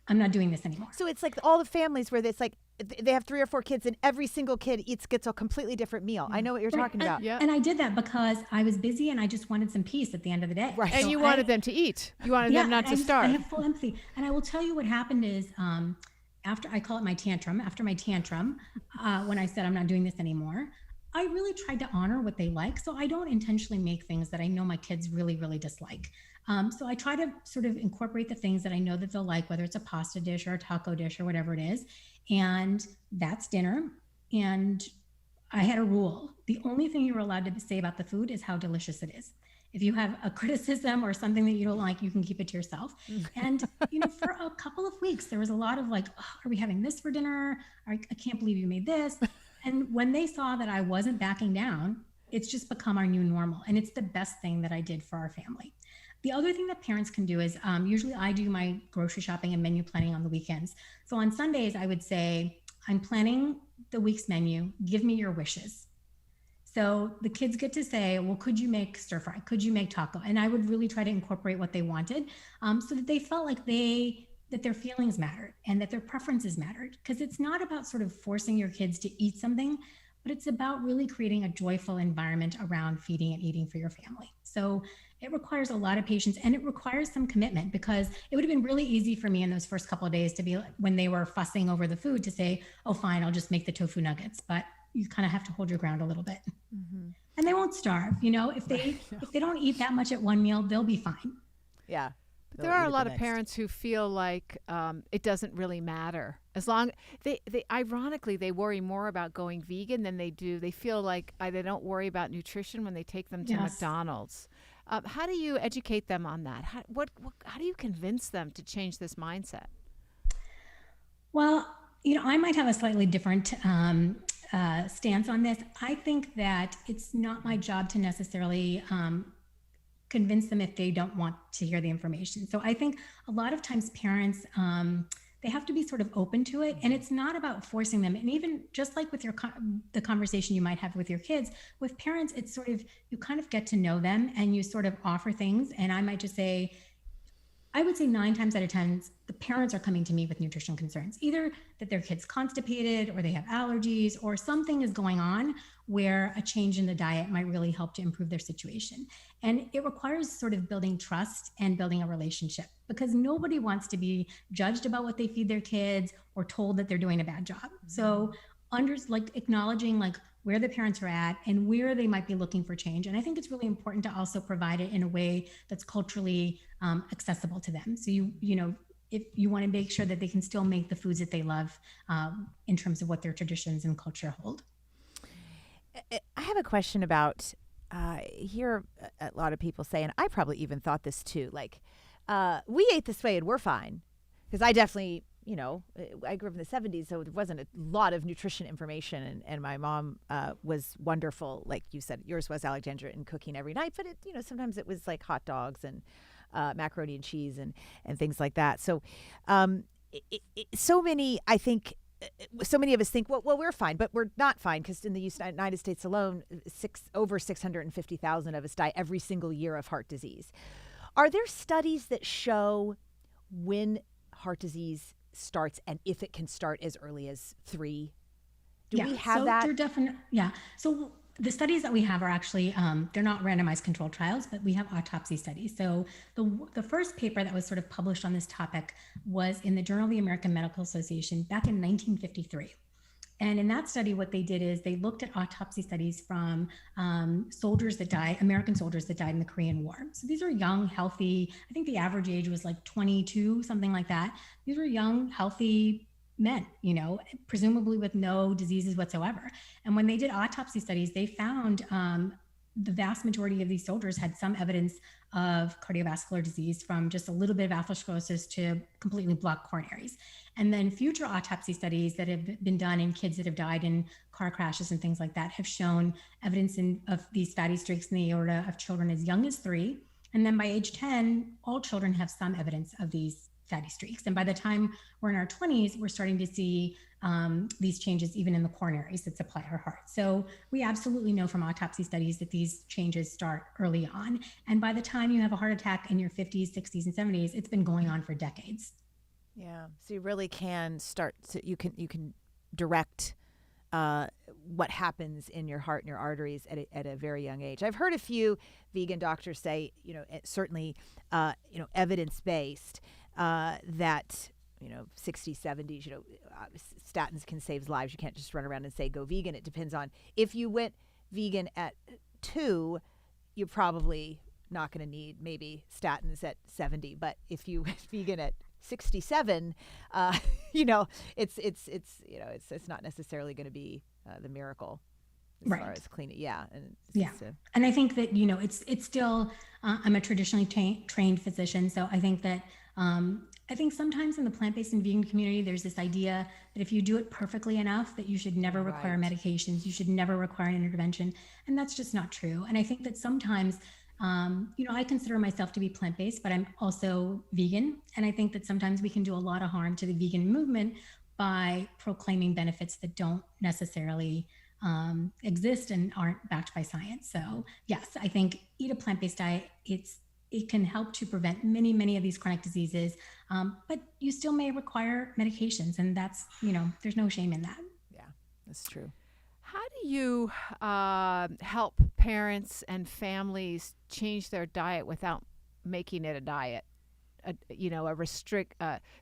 I'm not doing this anymore. So it's like all the families where it's like they have 3 or 4 kids and every single kid gets a completely different meal. I know what you're talking about. Yeah. And I did that because I was busy and I just wanted some peace at the end of the day. Right. And so you wanted them to eat. You wanted them not to starve. I have full empathy. And I will tell you what happened is after I call it my tantrum, when I said I'm not doing this anymore, I really tried to honor what they like. So I don't intentionally make things that I know my kids really, really dislike. So I try to sort of incorporate the things that I know that they'll like, whether it's a pasta dish or a taco dish or whatever it is. And that's dinner. And I had a rule. The only thing you were allowed to say about the food is how delicious it is. If you have a criticism or something that you don't like, you can keep it to yourself. And, for a couple of weeks, there was a lot of like, oh, are we having this for dinner? I can't believe you made this. And when they saw that I wasn't backing down, it's just become our new normal. And it's the best thing that I did for our family. The other thing that parents can do is usually I do my grocery shopping and menu planning on the weekends. So on Sundays, I would say, I'm planning the week's menu. Give me your wishes. So the kids get to say, well, could you make stir fry? Could you make taco? And I would really try to incorporate what they wanted so that they felt like that their feelings mattered and that their preferences mattered. Because it's not about sort of forcing your kids to eat something, but it's about really creating a joyful environment around feeding and eating for your family. So it requires a lot of patience and it requires some commitment, because it would have been really easy for me in those first couple of days to be when they were fussing over the food to say, oh, fine, I'll just make the tofu nuggets. But you kind of have to hold your ground a little bit. Mm-hmm. And they won't starve. If they don't eat that much at one meal, they'll be fine. Yeah. But there are a lot of parents who feel like it doesn't really matter. As long they ironically they worry more about going vegan than they do. They feel like they don't worry about nutrition when they take them to McDonald's. How do you educate them on that? How do you convince them to change this mindset? Well, I might have a slightly different stance on this. I think that it's not my job to necessarily convince them if they don't want to hear the information. So I think a lot of times parents, they have to be sort of open to it. And it's not about forcing them. And even just like with the conversation you might have with your kids, with parents, it's sort of, you kind of get to know them and you sort of offer things. And I might just say, I would say 9 times out of 10, the parents are coming to me with nutrition concerns, either that their kid's constipated or they have allergies or something is going on where a change in the diet might really help to improve their situation. And it requires sort of building trust and building a relationship, because nobody wants to be judged about what they feed their kids or told that they're doing a bad job. Mm-hmm. So acknowledging where the parents are at and where they might be looking for change. And I think it's really important to also provide it in a way that's culturally accessible to them. So if you want to make sure that they can still make the foods that they love in terms of what their traditions and culture hold. I have a question about, hear a lot of people say, and I probably even thought this too, we ate this way and we're fine. Because I definitely, I grew up in the 70s, so there wasn't a lot of nutrition information. And my mom was wonderful. Like you said, yours was Alexandra in cooking every night. But sometimes it was like hot dogs and macaroni and cheese and things like that. So so many of us think, well, we're fine, but we're not fine, because in the United States alone, over 650,000 of us die every single year of heart disease. Are there studies that show when heart disease starts and if it can start as early as 3? Do we have that? They're definitely, So the studies that we have are actually, they're not randomized controlled trials, but we have autopsy studies. So the first paper that was sort of published on this topic was in the Journal of the American Medical Association back in 1953. And in that study, what they did is they looked at autopsy studies from American soldiers that died in the Korean War. So these are young, healthy, I think the average age was 22, something like that. These were young, healthy men, presumably with no diseases whatsoever. And when they did autopsy studies, they found the vast majority of these soldiers had some evidence of cardiovascular disease, from just a little bit of atherosclerosis to completely blocked coronaries. And then future autopsy studies that have been done in kids that have died in car crashes and things like that have shown evidence of these fatty streaks in the aorta of children as young as 3. And then by age 10, all children have some evidence of these fatty streaks. And by the time we're in our 20s, we're starting to see these changes even in the coronaries that supply our heart. So we absolutely know from autopsy studies that these changes start early on. And by the time you have a heart attack in your 50s, 60s, and 70s, it's been going on for decades. Yeah. So you really can start to, you can direct what happens in your heart and your arteries at a very young age. I've heard a few vegan doctors say, certainly, evidence-based, that 60s, 70s, statins can save lives. You can't just run around and say go vegan. It depends on, if you went vegan at 2, you're probably not going to need maybe statins at 70. But if you went vegan at 67, it's not necessarily going to be the miracle as far as cleaning. Yeah. And I think that, it's still, I'm a traditionally trained physician. So I think that, I think sometimes in the plant-based and vegan community, there's this idea that if you do it perfectly enough, that you should never require medications, you should never require an intervention. And that's just not true. And I think that sometimes, I consider myself to be plant-based, but I'm also vegan. And I think that sometimes we can do a lot of harm to the vegan movement by proclaiming benefits that don't necessarily exist and aren't backed by science. So yes, I think eat a plant-based diet. It can help to prevent many, many of these chronic diseases, but you still may require medications, and that's, there's no shame in that. Yeah, that's true. How do you help parents and families change their diet without making it a diet?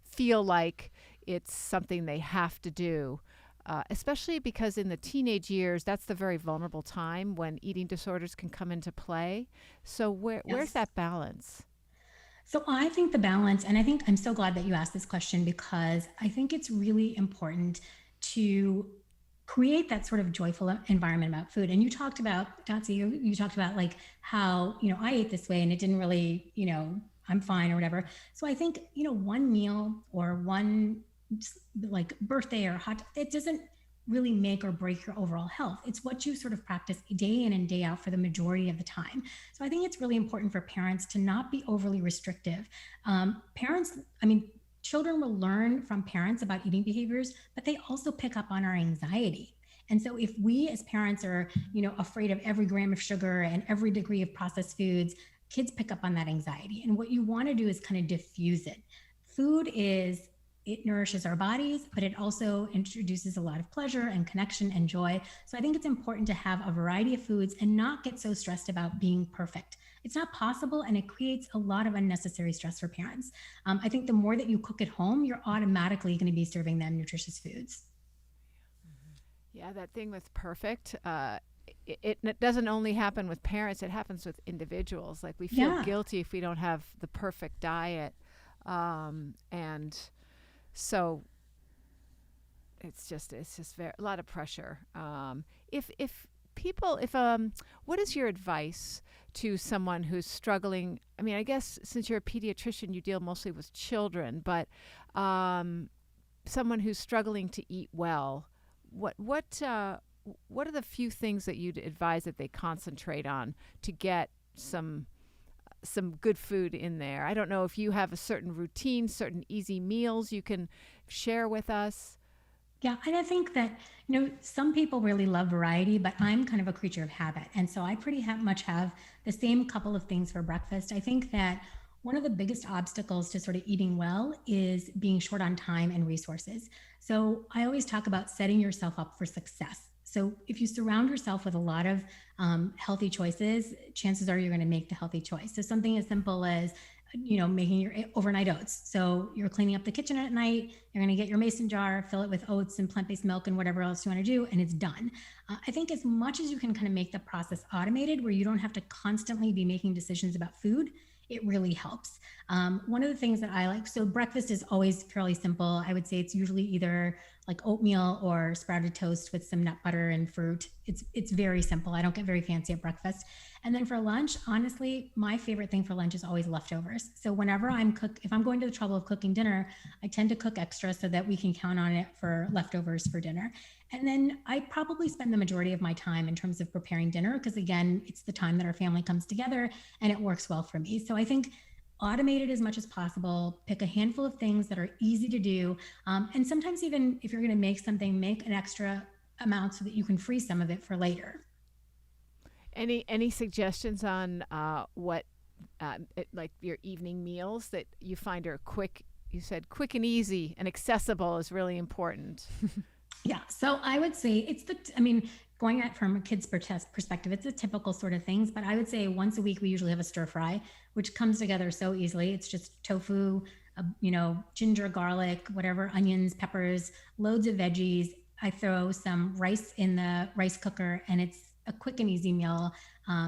Feel like it's something they have to do, especially because in the teenage years, that's the very vulnerable time when eating disorders can come into play. So where's that balance? So I think the balance, and I think I'm so glad that you asked this question, because I think it's really important to create that sort of joyful environment about food. And you talked about, Dotsie, you talked about like how, I ate this way and it didn't really, I'm fine or whatever. So I think, one meal or one like birthday or it doesn't really make or break your overall health. It's what you sort of practice day in and day out for the majority of the time. So I think it's really important for parents to not be overly restrictive. Children will learn from parents about eating behaviors, but they also pick up on our anxiety. And so if we as parents are, afraid of every gram of sugar and every degree of processed foods, kids pick up on that anxiety. And what you want to do is kind of diffuse it. It nourishes our bodies, but it also introduces a lot of pleasure and connection and joy. So I think it's important to have a variety of foods and not get so stressed about being perfect. It's not possible, and it creates a lot of unnecessary stress for parents. I think the more that you cook at home, you're automatically going to be serving them nutritious foods. Yeah, that thing with perfect, it doesn't only happen with parents, it happens with individuals. Like we feel guilty if we don't have the perfect diet. And so it's just a lot of pressure. What is your advice to someone who's struggling? I mean, I guess since you're a pediatrician, you deal mostly with children, but someone who's struggling to eat well, what are the few things that you'd advise that they concentrate on to get some good food in there? I don't know if you have a certain routine, certain easy meals you can share with us. Yeah, and I think that, some people really love variety, but I'm kind of a creature of habit. And so I pretty much have the same couple of things for breakfast. I think that one of the biggest obstacles to sort of eating well is being short on time and resources. So I always talk about setting yourself up for success. So if you surround yourself with a lot of healthy choices, chances are you're going to make the healthy choice. So something as simple as, making your overnight oats. So you're cleaning up the kitchen at night, you're going to get your mason jar, fill it with oats and plant-based milk and whatever else you want to do, and it's done. I think as much as you can kind of make the process automated where you don't have to constantly be making decisions about food, it really helps. One of the things that I like, so breakfast is always fairly simple. I would say it's usually either like oatmeal or sprouted toast with some nut butter and fruit. It's very simple. I don't get very fancy at breakfast. And then for lunch, honestly, my favorite thing for lunch is always leftovers. So whenever if I'm going to the trouble of cooking dinner, I tend to cook extra so that we can count on it for leftovers for dinner. And then I probably spend the majority of my time in terms of preparing dinner, because again, it's the time that our family comes together and it works well for me. So I think automate it as much as possible, pick a handful of things that are easy to do. And sometimes even if you're going to make something, make an extra amount so that you can freeze some of it for later. Any suggestions on what like your evening meals that you find are quick? You said quick and easy and accessible is really important. Yeah. So I would say going at from a kid's perspective, it's a typical sort of things, but I would say once a week, we usually have a stir fry, which comes together so easily. It's just tofu, ginger, garlic, whatever, onions, peppers, loads of veggies. I throw some rice in the rice cooker, and it's a quick and easy meal.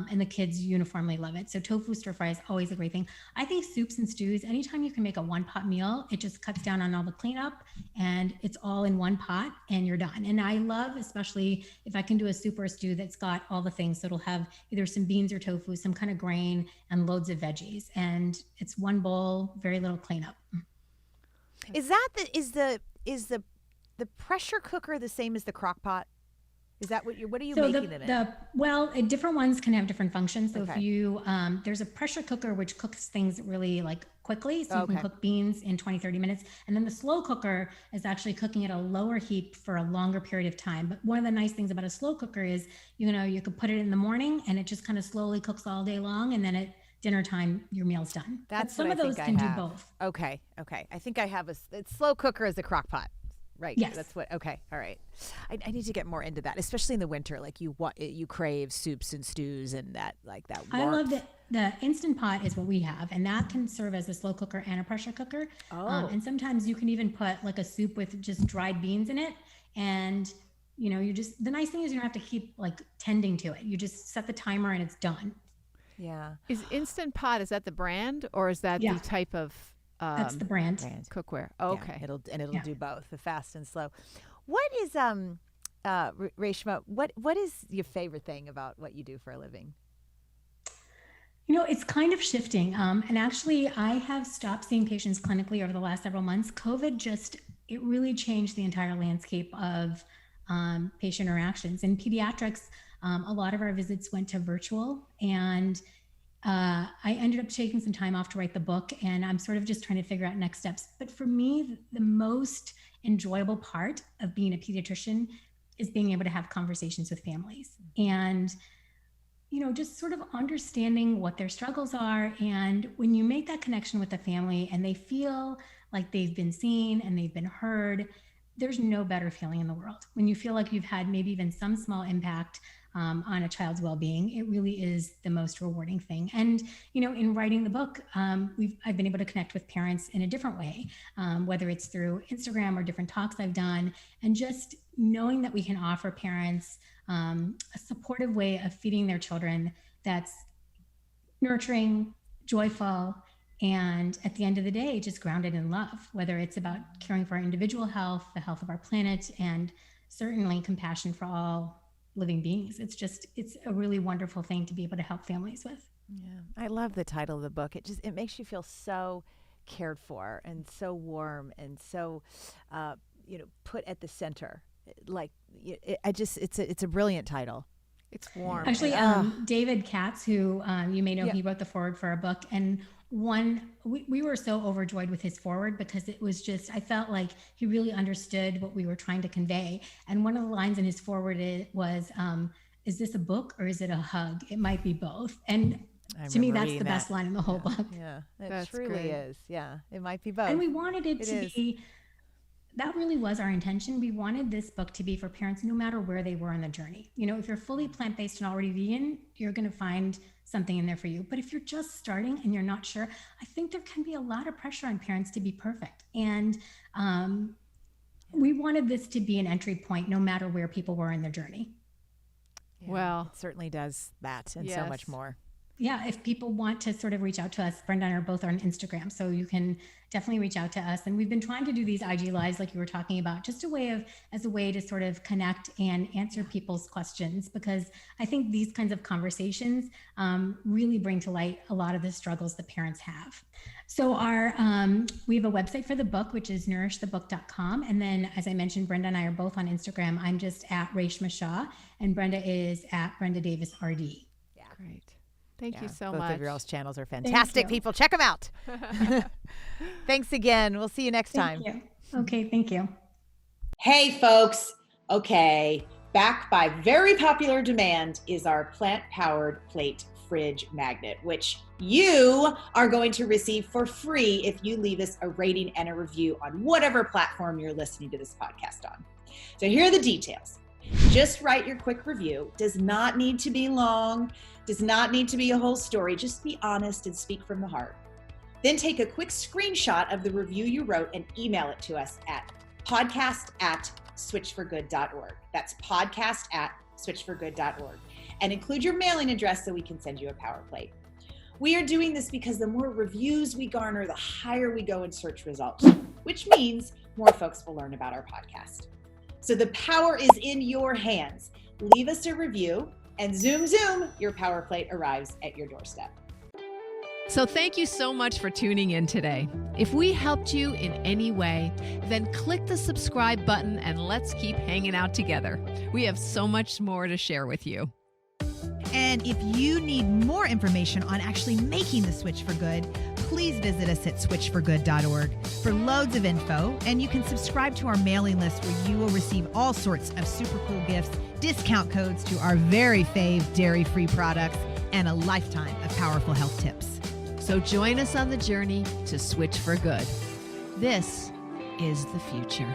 And the kids uniformly love it. So tofu stir fry is always a great thing. I think soups and stews, anytime you can make a one pot meal, it just cuts down on all the cleanup and it's all in one pot and you're done. And I love, especially if I can do a soup or a stew that's got all the things. So it'll have either some beans or tofu, some kind of grain, and loads of veggies. And it's one bowl, very little cleanup. Is the pressure cooker the same as the crock pot? Is that what are you making them in? Different ones can have different functions. So okay. If you, there's a pressure cooker, which cooks things really like quickly. So you can cook beans in 20, 30 minutes. And then the slow cooker is actually cooking at a lower heat for a longer period of time. But one of the nice things about a slow cooker is, you could put it in the morning and it just kind of slowly cooks all day long. And then at dinner time, your meal's done. That's some what of I those think can I have. do both. Okay. I think I have it's slow cooker as the crock pot. Right. Yes. That's what. Okay. All right. I need to get more into that, especially in the winter. Like you crave soups and stews and that warmth. I love that the Instant Pot is what we have, and that can serve as a slow cooker and a pressure cooker. And sometimes you can even put like a soup with just dried beans in it. And, the nice thing is you don't have to keep like tending to it. You just set the timer and it's done. Yeah. Is Instant Pot, is that the brand or is that the type of that's the brand. cookware? Oh, okay. It'll do both, the fast and slow. What is Reshma, what is your favorite thing about what you do for a living? It's kind of shifting. And actually, I have stopped seeing patients clinically over the last several months. COVID it really changed the entire landscape of patient interactions. In pediatrics, a lot of our visits went to virtual, and I ended up taking some time off to write the book, and I'm sort of just trying to figure out next steps. But for me, the most enjoyable part of being a pediatrician is being able to have conversations with families and just sort of understanding what their struggles are. And when you make that connection with the family and they feel like they've been seen and they've been heard, there's no better feeling in the world. When you feel like you've had maybe even some small impact on a child's well-being, it really is the most rewarding thing. And, in writing the book, I've been able to connect with parents in a different way, whether it's through Instagram or different talks I've done, and just knowing that we can offer parents a supportive way of feeding their children that's nurturing, joyful, and at the end of the day, just grounded in love, whether it's about caring for our individual health, the health of our planet, and certainly compassion for all living beings. It's a really wonderful thing to be able to help families with. Yeah, I love the title of the book. It makes you feel so cared for and so warm and so, put at the center. It's a brilliant title. It's warm. Actually, David Katz, who you may know, he wrote the foreword for our book, and we were so overjoyed with his foreword because it was I felt like he really understood what we were trying to convey. And one of the lines in his foreword was, is this a book or is it a hug? It might be both. And to me, that's the best line in the whole book. Yeah, it truly is. Yeah, it might be both. And we wanted it to be, that really was our intention. We wanted this book to be for parents no matter where they were on the journey. If you're fully plant-based and already vegan, you're going to find something in there for you. But if you're just starting and you're not sure, I think there can be a lot of pressure on parents to be perfect. And we wanted this to be an entry point no matter where people were in their journey. Yeah, well, it certainly does that and so much more. Yeah, if people want to sort of reach out to us, Brenda and I are both on Instagram, so you can definitely reach out to us. And we've been trying to do these IG lives like you were talking about, just as a way to sort of connect and answer people's questions, because I think these kinds of conversations really bring to light a lot of the struggles that parents have. So we have a website for the book, which is nourishthebook.com. And then, as I mentioned, Brenda and I are both on Instagram. I'm just at Reshma Shah, and Brenda is at Brenda Davis RD. Yeah, great. Thank you so much. much. Both of your all's channels are fantastic, people. Check them out. Thanks again. We'll see you next time. Thank you. Okay, thank you. Hey, folks. Okay, back by very popular demand is our plant-powered plate fridge magnet, which you are going to receive for free if you leave us a rating and a review on whatever platform you're listening to this podcast on. So here are the details. Just write your quick review. Does not need to be long, does not need to be a whole story. Just be honest and speak from the heart. Then take a quick screenshot of the review you wrote and email it to us at podcast@switchforgood.org. That's podcast@switchforgood.org. And include your mailing address so we can send you a power plate. We are doing this because the more reviews we garner, the higher we go in search results, which means more folks will learn about our podcast. So the power is in your hands. Leave us a review and zoom, your power plate arrives at your doorstep. So thank you so much for tuning in today. If we helped you in any way, then click the subscribe button and let's keep hanging out together. We have so much more to share with you. And if you need more information on actually making the switch for good, please visit us at switchforgood.org for loads of info. And you can subscribe to our mailing list where you will receive all sorts of super cool gifts, discount codes to our very fave dairy-free products, and a lifetime of powerful health tips. So join us on the journey to switch for good. This is the future.